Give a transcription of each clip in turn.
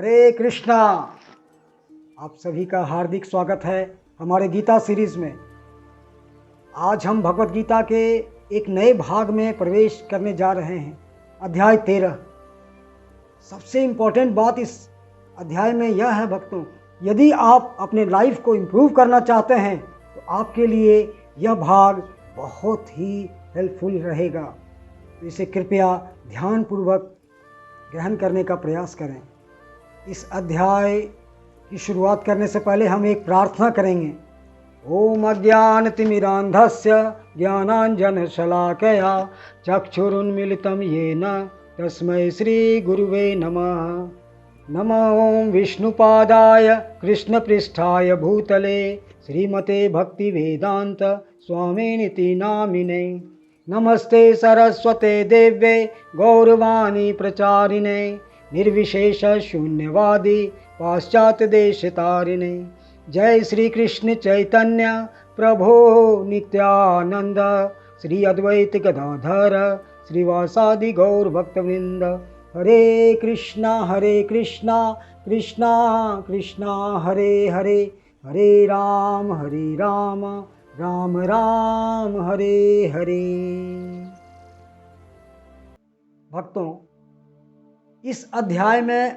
हरे कृष्णा। आप सभी का हार्दिक स्वागत है हमारे गीता सीरीज़ में। आज हम भगवत गीता के एक नए भाग में प्रवेश करने जा रहे हैं, अध्याय 13। सबसे इम्पोर्टेंट बात इस अध्याय में यह है भक्तों, यदि आप अपने लाइफ को इम्प्रूव करना चाहते हैं तो आपके लिए यह भाग बहुत ही हेल्पफुल रहेगा। तो इसे कृपया ध्यानपूर्वक ग्रहण करने का प्रयास करें। इस अध्याय की शुरुआत करने से पहले हम एक प्रार्थना करेंगे। ओम अज्ञानतिमिरान्धस्य ज्ञानाञ्जनशलाकया चक्षुरुन्मीलितं येन तस्मै श्रीगुरुवे नमः। नमो ओं विष्णुपादाय कृष्णपृष्ठाय भूतले श्रीमते भक्तिवेदान्त स्वामिनिति नामिने। नमस्ते सरस्वते देव्ये गौरवाणी प्रचारिणे निर्विशेष शून्यवादी पाश्चात्य देशतारिणे। जय श्री कृष्ण चैतन्य प्रभो नित्यानंद श्री अद्वैत गदाधर श्रीवासादि गौर भक्तवृंद। हरे कृष्णा कृष्णा कृष्णा हरे हरे, हरे राम राम राम हरे हरे। भक्तों, इस अध्याय में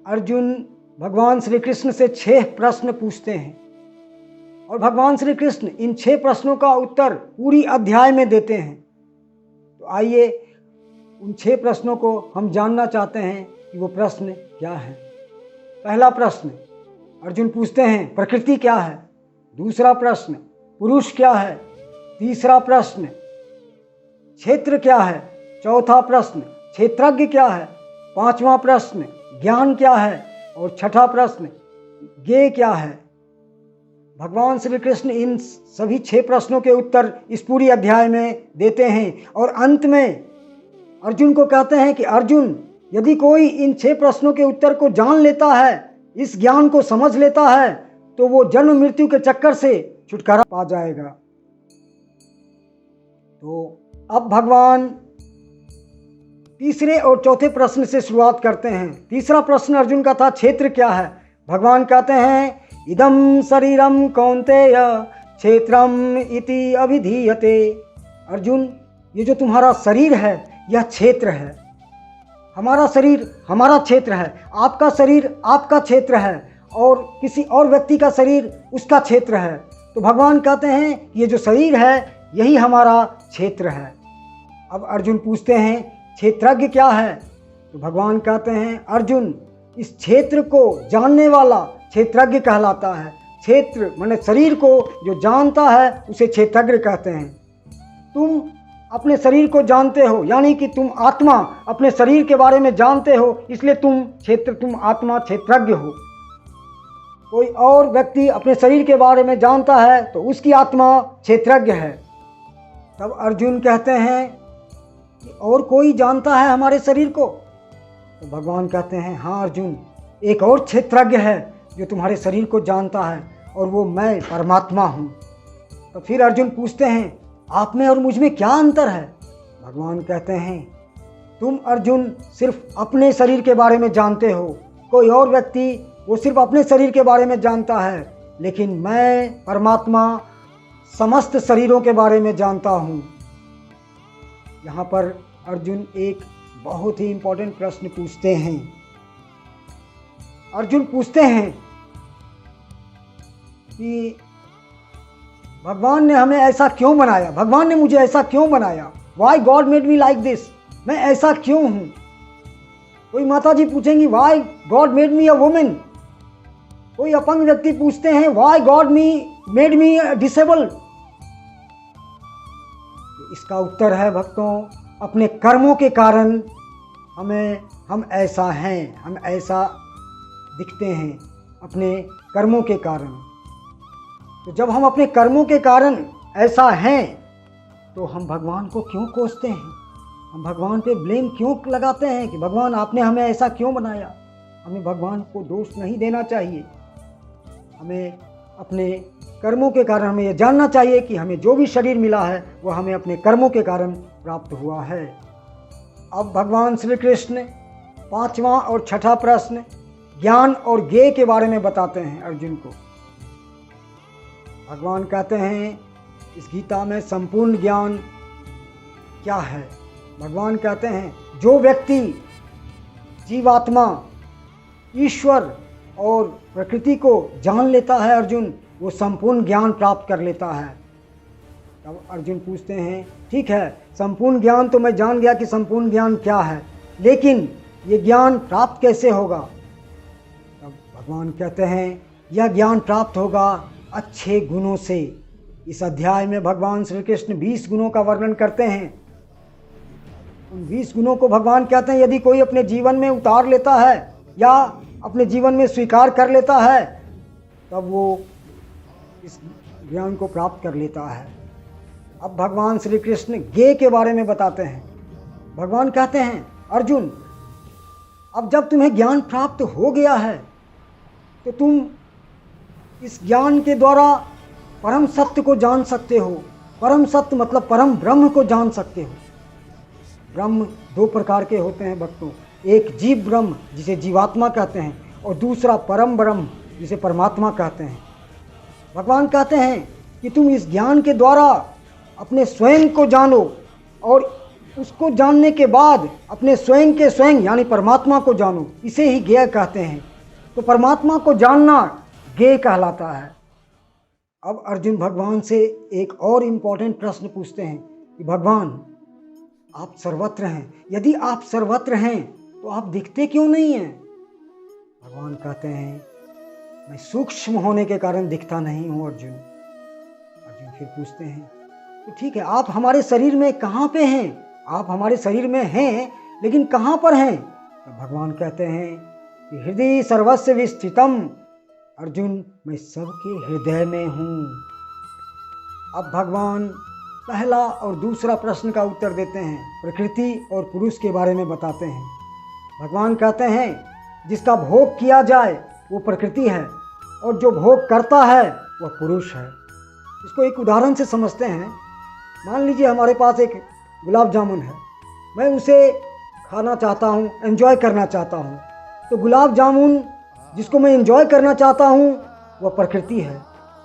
अर्जुन भगवान श्री कृष्ण से 6 प्रश्न पूछते हैं और भगवान श्री कृष्ण इन 6 प्रश्नों का उत्तर पूरी अध्याय में देते हैं। तो आइए उन 6 प्रश्नों को हम जानना चाहते हैं कि वो प्रश्न क्या है। पहला प्रश्न अर्जुन पूछते हैं, प्रकृति क्या है? दूसरा प्रश्न, पुरुष क्या है? तीसरा प्रश्न, क्षेत्र क्या है? चौथा प्रश्न, क्षेत्रज्ञ क्या है? पांचवा प्रश्न, ज्ञान क्या है? और छठा प्रश्न, ज्ञेय क्या है? भगवान श्री कृष्ण इन सभी 6 प्रश्नों के उत्तर इस पूरी अध्याय में देते हैं और अंत में अर्जुन को कहते हैं कि अर्जुन, यदि कोई इन 6 प्रश्नों के उत्तर को जान लेता है, इस ज्ञान को समझ लेता है, तो वो जन्म मृत्यु के चक्कर से छुटकारा पा जाएगा। तो अब भगवान तीसरे और चौथे प्रश्न से शुरुआत करते हैं। तीसरा प्रश्न अर्जुन का था, क्षेत्र क्या है? भगवान कहते हैं, इदं शरीरम कौन्तेय क्षेत्रम इति अभिधीयते। अर्जुन, ये जो तुम्हारा शरीर है यह क्षेत्र है। हमारा शरीर हमारा क्षेत्र है, आपका शरीर आपका क्षेत्र है और किसी और व्यक्ति का शरीर उसका क्षेत्र है। तो भगवान कहते हैं ये जो शरीर है यही हमारा क्षेत्र है। अब अर्जुन पूछते हैं, क्षेत्रज्ञ क्या है? तो भगवान कहते हैं, अर्जुन, इस क्षेत्र को जानने वाला क्षेत्रज्ञ कहलाता है। क्षेत्र माने शरीर को जो जानता है उसे क्षेत्रज्ञ कहते हैं। तुम अपने शरीर को जानते हो, यानी कि तुम आत्मा अपने शरीर के बारे में जानते हो, इसलिए तुम आत्मा क्षेत्रज्ञ हो। कोई और व्यक्ति अपने शरीर के बारे में जानता है तो उसकी आत्मा क्षेत्रज्ञ है। तब अर्जुन कहते हैं कि और कोई जानता है हमारे शरीर को? तो भगवान कहते हैं, हाँ अर्जुन, एक और क्षेत्रज्ञ है जो तुम्हारे शरीर को जानता है और वो मैं परमात्मा हूँ। तो फिर अर्जुन पूछते हैं, आप में और मुझ में क्या अंतर है? भगवान कहते हैं, तुम अर्जुन सिर्फ अपने शरीर के बारे में जानते हो, कोई और व्यक्ति वो सिर्फ अपने शरीर के बारे में जानता है, लेकिन मैं परमात्मा समस्त शरीरों के बारे में जानता हूँ। यहाँ पर अर्जुन एक बहुत ही इम्पोर्टेंट प्रश्न पूछते हैं। अर्जुन पूछते हैं कि भगवान ने हमें ऐसा क्यों बनाया? भगवान ने मुझे ऐसा क्यों बनाया? Why God made me like this? मैं ऐसा क्यों हूँ? कोई माता जी पूछेंगी, why God made me a women? कोई अपंग व्यक्ति पूछते हैं, why God made me disable? इसका उत्तर है भक्तों, अपने कर्मों के कारण हम ऐसा हैं, हम ऐसा दिखते हैं अपने कर्मों के कारण। तो जब हम अपने कर्मों के कारण ऐसा हैं तो हम भगवान को क्यों कोसते हैं? हम भगवान पे ब्लेम क्यों लगाते हैं कि भगवान आपने हमें ऐसा क्यों बनाया? हमें भगवान को दोष नहीं देना चाहिए। हमें अपने कर्मों के कारण हमें यह जानना चाहिए कि हमें जो भी शरीर मिला है वो हमें अपने कर्मों के कारण प्राप्त हुआ है। अब भगवान श्री कृष्ण 5वां और 6ठा प्रश्न ज्ञान और ज्ञेय के बारे में बताते हैं अर्जुन को। भगवान कहते हैं इस गीता में संपूर्ण ज्ञान क्या है। भगवान कहते हैं जो व्यक्ति जीवात्मा, ईश्वर और प्रकृति को जान लेता है अर्जुन, वो संपूर्ण ज्ञान प्राप्त कर लेता है। तब अर्जुन पूछते हैं ठीक है, संपूर्ण ज्ञान तो मैं जान गया कि संपूर्ण ज्ञान क्या है, लेकिन ये ज्ञान प्राप्त कैसे होगा। तब भगवान कहते हैं यह ज्ञान प्राप्त होगा अच्छे गुणों से। इस अध्याय में भगवान श्री कृष्ण 20 गुणों का वर्णन करते हैं। उन 20 गुणों को भगवान कहते हैं यदि कोई अपने जीवन में उतार लेता है या अपने जीवन में स्वीकार कर लेता है, तब वो इस ज्ञान को प्राप्त कर लेता है। अब भगवान श्री कृष्ण ज्ञेय के बारे में बताते हैं। भगवान कहते हैं अर्जुन, अब जब तुम्हें ज्ञान प्राप्त हो गया है तो तुम इस ज्ञान के द्वारा परम सत्य को जान सकते हो। परम सत्य मतलब परम ब्रह्म को जान सकते हो। ब्रह्म दो प्रकार के होते हैं भक्तों, एक जीव ब्रह्म जिसे जीवात्मा कहते हैं, और दूसरा परम ब्रह्म जिसे परमात्मा कहते हैं। भगवान कहते हैं कि तुम इस ज्ञान के द्वारा अपने स्वयं को जानो, और उसको जानने के बाद अपने स्वयं के स्वयं यानी परमात्मा को जानो। इसे ही ज्ञेय कहते हैं। तो परमात्मा को जानना ज्ञेय कहलाता है। अब अर्जुन भगवान से एक और इम्पोर्टेंट प्रश्न पूछते हैं कि भगवान आप सर्वत्र हैं, यदि आप सर्वत्र हैं तो आप दिखते क्यों नहीं हैं। भगवान कहते हैं मैं सूक्ष्म होने के कारण दिखता नहीं हूँ अर्जुन। अर्जुन फिर पूछते हैं तो ठीक है, आप हमारे शरीर में कहाँ पे हैं। आप हमारे शरीर में हैं लेकिन कहाँ पर हैं। तो भगवान कहते हैं कि हृदय सर्वस्य विस्थितम। अर्जुन मैं सबके हृदय में हूँ। अब भगवान पहला और दूसरा प्रश्न का उत्तर देते हैं, प्रकृति और पुरुष के बारे में बताते हैं। भगवान कहते हैं जिसका भोग किया जाए वो प्रकृति है और जो भोग करता है वह पुरुष है। इसको एक उदाहरण से समझते हैं। मान लीजिए हमारे पास एक गुलाब जामुन है, मैं उसे खाना चाहता हूँ, एंजॉय करना चाहता हूँ। तो गुलाब जामुन जिसको मैं एंजॉय करना चाहता हूँ वह प्रकृति है,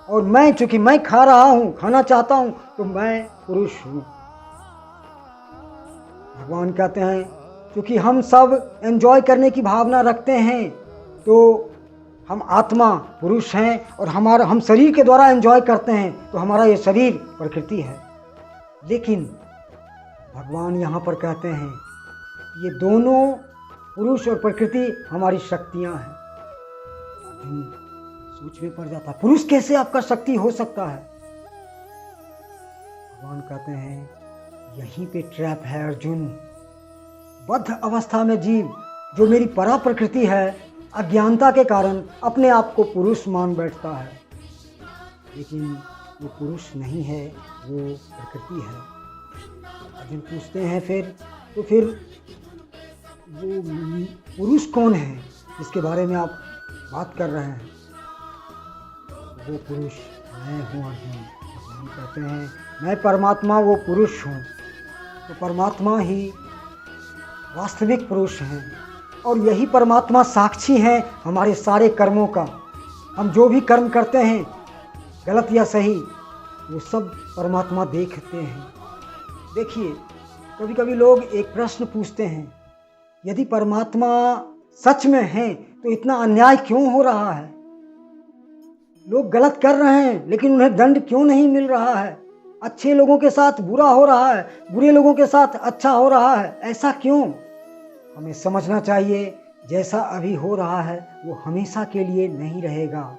और मैं चूँकि मैं खा रहा हूँ, खाना चाहता हूँ, तो मैं पुरुष हूँ। भगवान कहते हैं क्योंकि हम सब एंजॉय करने की भावना रखते हैं, तो हम आत्मा पुरुष हैं, और हम शरीर के द्वारा एंजॉय करते हैं, तो हमारा ये शरीर प्रकृति है। लेकिन भगवान यहाँ पर कहते हैं ये दोनों पुरुष और प्रकृति हमारी शक्तियाँ हैं। सोच में पड़ जाता है पुरुष कैसे आपका शक्ति हो सकता है। भगवान कहते हैं यहीं पे ट्रैप है अर्जुन। बद्ध अवस्था में जीव जो मेरी परा प्रकृति है, अज्ञानता के कारण अपने आप को पुरुष मान बैठता है, लेकिन वो पुरुष नहीं है, वो प्रकृति है। अर्जुन पूछते हैं फिर वो पुरुष कौन है जिसके बारे में आप बात कर रहे हैं। वो पुरुष मैं हूँ अर्जुन। भगवान कहते हैं मैं परमात्मा वो पुरुष हूँ। तो परमात्मा ही वास्तविक पुरुष हैं, और यही परमात्मा साक्षी हैं हमारे सारे कर्मों का। हम जो भी कर्म करते हैं गलत या सही, वो सब परमात्मा देखते हैं। देखिए कभी कभी लोग एक प्रश्न पूछते हैं, यदि परमात्मा सच में हैं तो इतना अन्याय क्यों हो रहा है। लोग गलत कर रहे हैं लेकिन उन्हें दंड क्यों नहीं मिल रहा है। अच्छे लोगों के साथ बुरा हो रहा है, बुरे लोगों के साथ अच्छा हो रहा है, ऐसा क्यों। हमें समझना चाहिए जैसा अभी हो रहा है वो हमेशा के लिए नहीं रहेगा।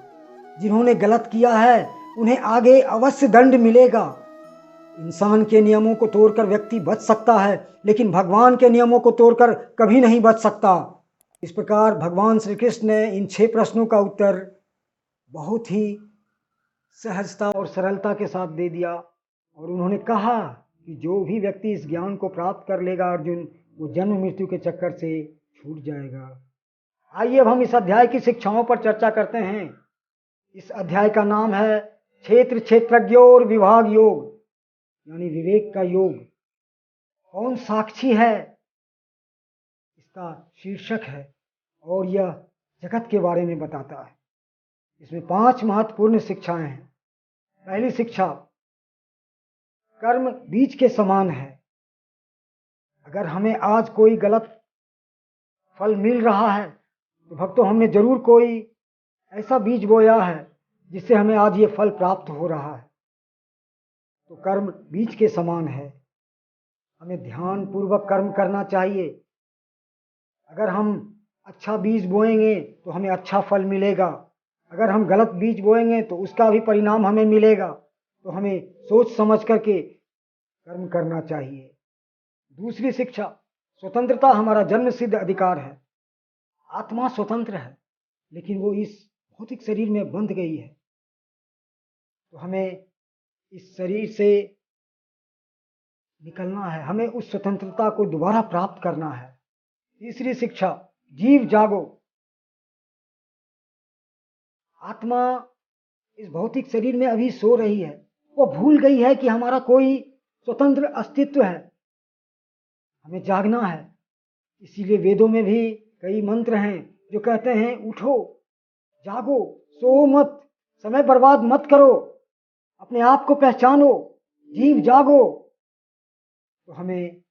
जिन्होंने गलत किया है उन्हें आगे अवश्य दंड मिलेगा। इंसान के नियमों को तोड़कर व्यक्ति बच सकता है, लेकिन भगवान के नियमों को तोड़कर कभी नहीं बच सकता। इस प्रकार भगवान श्री कृष्ण ने इन 6 प्रश्नों का उत्तर बहुत ही सहजता और सरलता के साथ दे दिया, और उन्होंने कहा कि जो भी व्यक्ति इस ज्ञान को प्राप्त कर लेगा अर्जुन, वो जन्म मृत्यु के चक्कर से छूट जाएगा। आइए अब हम इस अध्याय की शिक्षाओं पर चर्चा करते हैं। इस अध्याय का नाम है क्षेत्र क्षेत्रज्ञोर विभाग योग, यानी विवेक का योग। कौन साक्षी है इसका शीर्षक है, और यह जगत के बारे में बताता है। इसमें 5 महत्वपूर्ण शिक्षाएं हैं। पहली शिक्षा, कर्म बीज के समान है। अगर हमें आज कोई गलत फल मिल रहा है तो भक्तों हमने जरूर कोई ऐसा बीज बोया है जिससे हमें आज ये फल प्राप्त हो रहा है। तो कर्म बीज के समान है, हमें ध्यान पूर्वक कर्म करना चाहिए। अगर हम अच्छा बीज बोएंगे तो हमें अच्छा फल मिलेगा, अगर हम गलत बीज बोएंगे तो उसका भी परिणाम हमें मिलेगा। तो हमें सोच समझ करके कर्म करना चाहिए। दूसरी शिक्षा, स्वतंत्रता हमारा जन्म सिद्ध अधिकार है। आत्मा स्वतंत्र है लेकिन वो इस भौतिक शरीर में बंध गई है। तो हमें इस शरीर से निकलना है, हमें उस स्वतंत्रता को दोबारा प्राप्त करना है। तीसरी शिक्षा, जीव जागो। आत्मा इस भौतिक शरीर में अभी सो रही है, वो भूल गई है कि हमारा कोई स्वतंत्र अस्तित्व है। हमें जागना है। इसीलिए वेदों में भी कई मंत्र हैं जो कहते हैं उठो, जागो, सो मत, समय बर्बाद मत करो, अपने आप को पहचानो, जीव जागो। तो हमें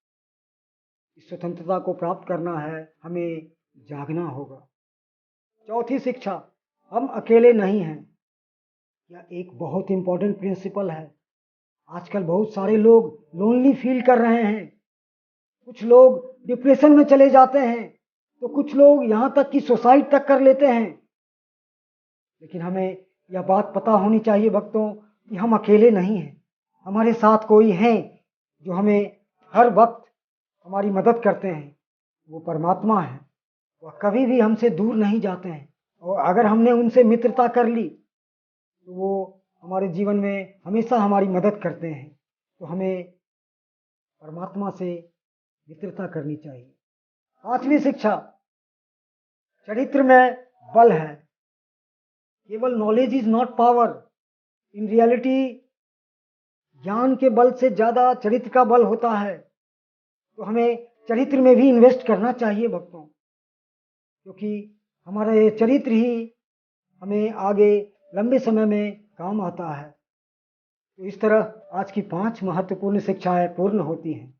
इस स्वतंत्रता को प्राप्त करना है, हमें जागना होगा। चौथी शिक्षा, हम अकेले नहीं हैं। यह एक बहुत इंपॉर्टेंट प्रिंसिपल है। आजकल बहुत सारे लोग लोनली फील कर रहे हैं, कुछ लोग डिप्रेशन में चले जाते हैं, तो कुछ लोग यहाँ तक कि सुसाइड तक कर लेते हैं। लेकिन हमें यह बात पता होनी चाहिए भक्तों कि हम अकेले नहीं हैं, हमारे साथ कोई है जो हमें हर वक्त हमारी मदद करते हैं। वो परमात्मा है, वह कभी भी हमसे दूर नहीं जाते हैं। और अगर हमने उनसे मित्रता कर ली तो वो हमारे जीवन में हमेशा हमारी मदद करते हैं। तो हमें परमात्मा से मित्रता करनी चाहिए। पांचवी शिक्षा, चरित्र में बल है। केवल knowledge is not power, in reality ज्ञान के बल से ज्यादा चरित्र का बल होता है। तो हमें चरित्र में भी इन्वेस्ट करना चाहिए भक्तों, क्योंकि हमारा ये चरित्र ही हमें आगे लंबे समय में काम आता है। तो इस तरह आज की 5 महत्वपूर्ण शिक्षाएं पूर्ण होती हैं।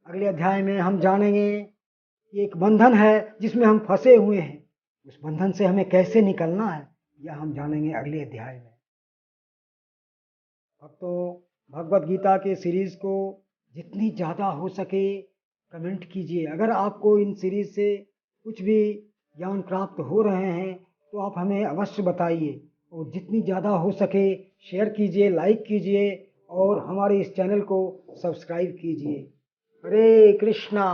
अगले अध्याय में हम जानेंगे कि एक बंधन है जिसमें हम फंसे हुए हैं, उस बंधन से हमें कैसे निकलना है, यह हम जानेंगे अगले अध्याय में। भक्तों, भगवत गीता के सीरीज को जितनी ज़्यादा हो सके कमेंट कीजिए। अगर आपको इन सीरीज से कुछ भी ज्ञान प्राप्त हो रहे हैं तो आप हमें अवश्य बताइए, और जितनी ज़्यादा हो सके शेयर कीजिए, लाइक कीजिए और हमारे इस चैनल को सब्सक्राइब कीजिए। हरे कृष्णा।